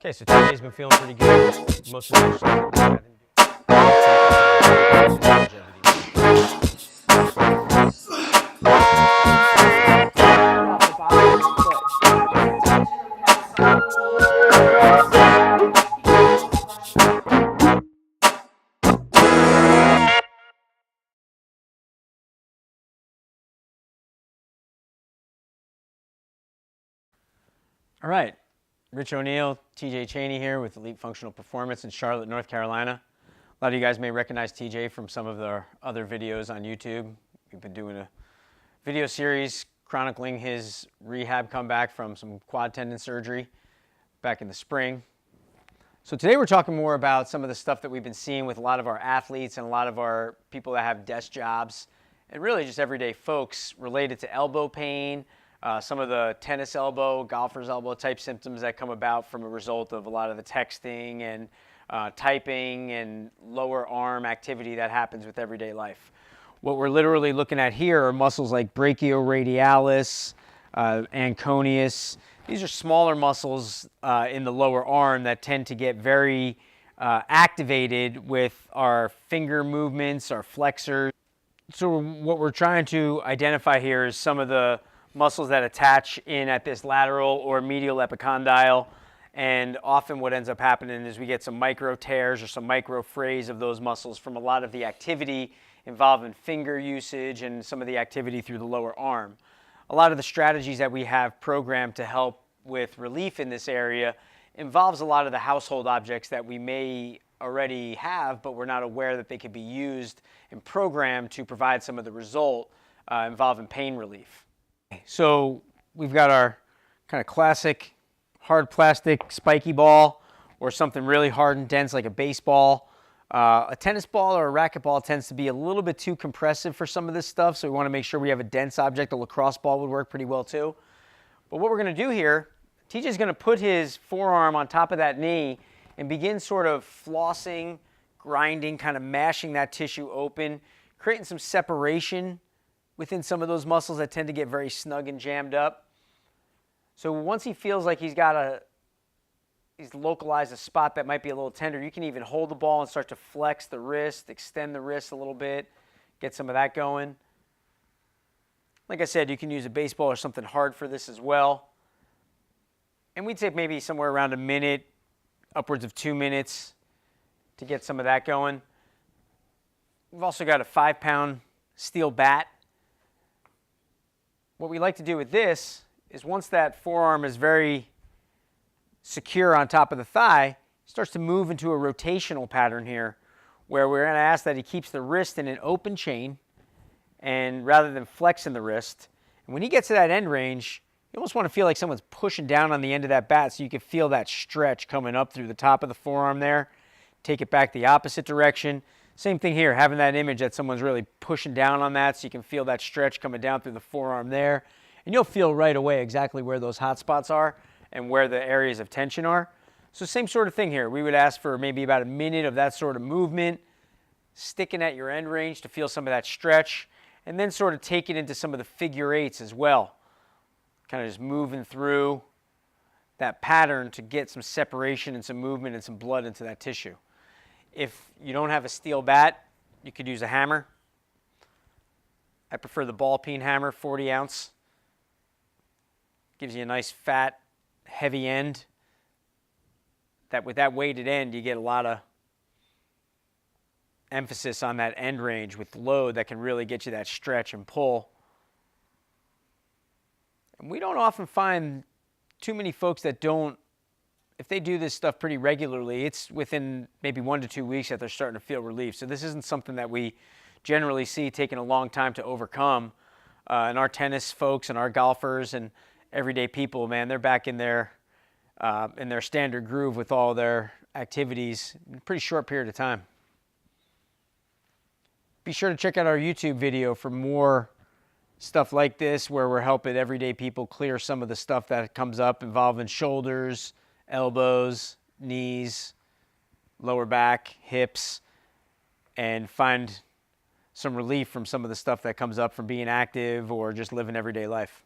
Okay, so TJ's been feeling pretty good. Most of the exercises that we had him All right, Rich O'Neill, TJ Chaney here with Elite Functional Performance in Charlotte, North Carolina. A lot of you guys may recognize TJ from some of our other videos on YouTube. We've been doing a video series chronicling his rehab comeback from some quad tendon surgery back in the spring. So today we're talking more about some of the stuff that we've been seeing with a lot of our athletes and a lot of our people that have desk jobs and really just everyday folks related to elbow pain, some of the tennis elbow, golfer's elbow type symptoms that come about from a result of a lot of the texting and typing and lower arm activity that happens with everyday life. What we're literally looking at here are muscles like brachioradialis, anconeus. These are smaller muscles in the lower arm that tend to get very activated with our finger movements, our flexors. So what we're trying to identify here is some of the muscles that attach in at this lateral or medial epicondyle, and often what ends up happening is we get some micro tears or some micro frays of those muscles from a lot of the activity involving finger usage and some of the activity through the lower arm. A lot of the strategies that we have programmed to help with relief in this area involves a lot of the household objects that we may already have, but we're not aware that they could be used and programmed to provide some of the result involving pain relief. So we've got our kind of classic hard plastic spiky ball or something really hard and dense like a baseball. A tennis ball or a racquetball tends to be a little bit too compressive for some of this stuff, so we want to make sure we have a dense object. A lacrosse ball would work pretty well too. But what we're going to do here, TJ's going to put his forearm on top of that knee and begin sort of flossing, grinding, kind of mashing that tissue open, creating some separation within some of those muscles that tend to get very snug and jammed up. So once he feels like he's localized a spot that might be a little tender, you can even hold the ball and start to flex the wrist, extend the wrist a little bit, get some of that going. Like I said, you can use a baseball or something hard for this as well. And we'd take maybe somewhere around a minute, upwards of 2 minutes to get some of that going. We've also got a 5-pound steel bat. What we like to do with this is once that forearm is very secure on top of the thigh, it starts to move into a rotational pattern here where we're going to ask that he keeps the wrist in an open chain and rather than flexing the wrist. And when he gets to that end range, you almost want to feel like someone's pushing down on the end of that bat so you can feel that stretch coming up through the top of the forearm there. Take it back the opposite direction. Same thing here, having that image that someone's really pushing down on that so you can feel that stretch coming down through the forearm there. And you'll feel right away exactly where those hot spots are and where the areas of tension are. So same sort of thing here. We would ask for maybe about a minute of that sort of movement, sticking at your end range to feel some of that stretch, and then sort of take it into some of the figure eights as well. Kind of just moving through that pattern to get some separation and some movement and some blood into that tissue. If you don't have a steel bat, you could use a hammer. I prefer the ball peen hammer, 40 ounce. Gives you a nice fat, heavy end. That with that weighted end, you get a lot of emphasis on that end range with load that can really get you that stretch and pull. And we don't often find too many folks that don't. If they do this stuff pretty regularly, it's within maybe 1 to 2 weeks that they're starting to feel relief. So this isn't something that we generally see taking a long time to overcome. And our tennis folks and our golfers and everyday people, man, they're back in their standard groove with all their activities in a pretty short period of time. Be sure to check out our YouTube video for more stuff like this where we're helping everyday people clear some of the stuff that comes up involving shoulders, elbows, knees, lower back, hips, and find some relief from some of the stuff that comes up from being active or just living everyday life.